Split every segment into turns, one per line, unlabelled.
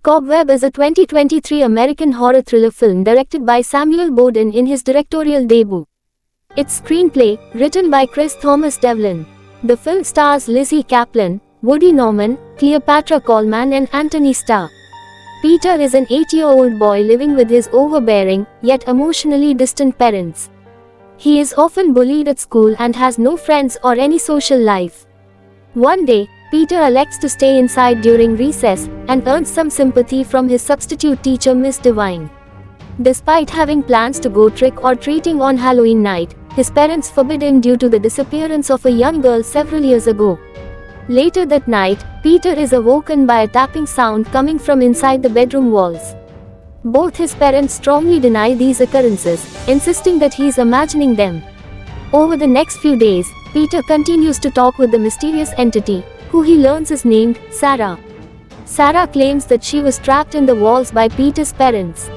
Cobweb is a 2023 American horror thriller film directed by Samuel Bowden in his directorial debut. Its screenplay, written by Chris Thomas Devlin. The film stars Lizzie Kaplan, Woody Norman, Cleopatra Coleman and Anthony Starr. Peter is an 8-year-old boy living with his overbearing, yet emotionally distant parents. He is often bullied at school and has no friends or any social life. One day, Peter elects to stay inside during recess and earns some sympathy from his substitute teacher Miss Devine. Despite having plans to go trick-or-treating on Halloween night, his parents forbid him due to the disappearance of a young girl several years ago. Later that night, Peter is awoken by a tapping sound coming from inside the bedroom walls. Both his parents strongly deny these occurrences, insisting that he is imagining them. Over the next few days, Peter continues to talk with the mysterious entity, who he learns is named Sarah. Sarah claims that she was trapped in the walls by Peter's parents,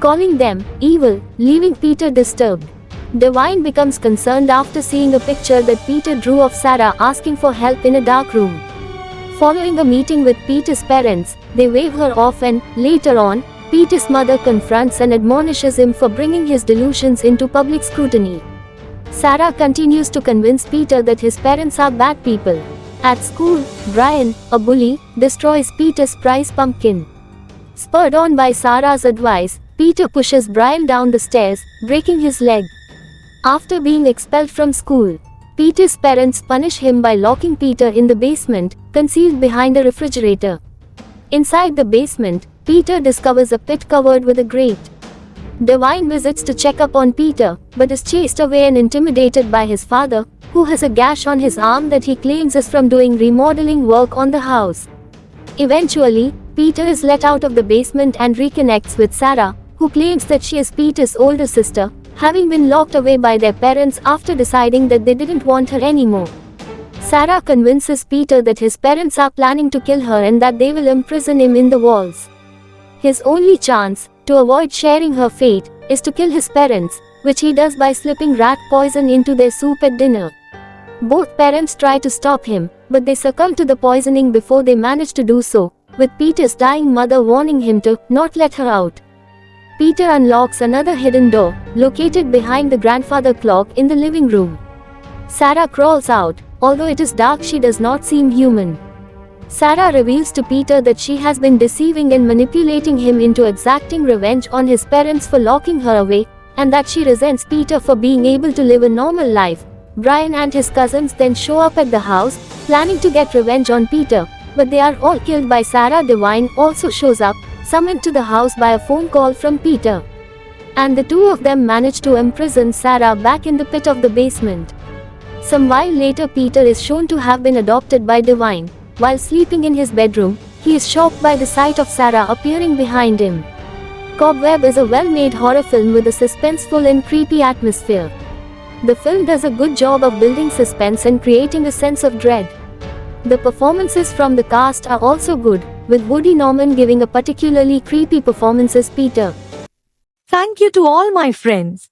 calling them evil, leaving Peter disturbed. Devine becomes concerned after seeing a picture that Peter drew of Sarah asking for help in a dark room. Following a meeting with Peter's parents, they wave her off and, later on, Peter's mother confronts and admonishes him for bringing his delusions into public scrutiny. Sarah continues to convince Peter that his parents are bad people. At school, Brian, a bully, destroys Peter's prize pumpkin. Spurred on by Sarah's advice, Peter pushes Brian down the stairs, breaking his leg. After being expelled from school, Peter's parents punish him by locking Peter in the basement, concealed behind a refrigerator. Inside the basement, Peter discovers a pit covered with a grate. Devine visits to check up on Peter, but is chased away and intimidated by his father, who has a gash on his arm that he claims is from doing remodeling work on the house. Eventually, Peter is let out of the basement and reconnects with Sarah, who claims that she is Peter's older sister, having been locked away by their parents after deciding that they didn't want her anymore. Sarah convinces Peter that his parents are planning to kill her and that they will imprison him in the walls. His only chance, to avoid sharing her fate, is to kill his parents, which he does by slipping rat poison into their soup at dinner. Both parents try to stop him, but they succumb to the poisoning before they manage to do so, with Peter's dying mother warning him to not let her out. Peter unlocks another hidden door, located behind the grandfather clock in the living room. Sarah crawls out. Although it is dark, she does not seem human. Sarah reveals to Peter that she has been deceiving and manipulating him into exacting revenge on his parents for locking her away, and that she resents Peter for being able to live a normal life. Brian and his cousins then show up at the house, planning to get revenge on Peter, but they are all killed by Sarah. Devine also shows up, summoned to the house by a phone call from Peter. And the two of them manage to imprison Sarah back in the pit of the basement. Some while later, Peter is shown to have been adopted by Devine. While sleeping in his bedroom, he is shocked by the sight of Sarah appearing behind him. Cobweb is a well-made horror film with a suspenseful and creepy atmosphere. The film does a good job of building suspense and creating a sense of dread. The performances from the cast are also good, with Woody Norman giving a particularly creepy performance as Peter.
Thank you to all my friends.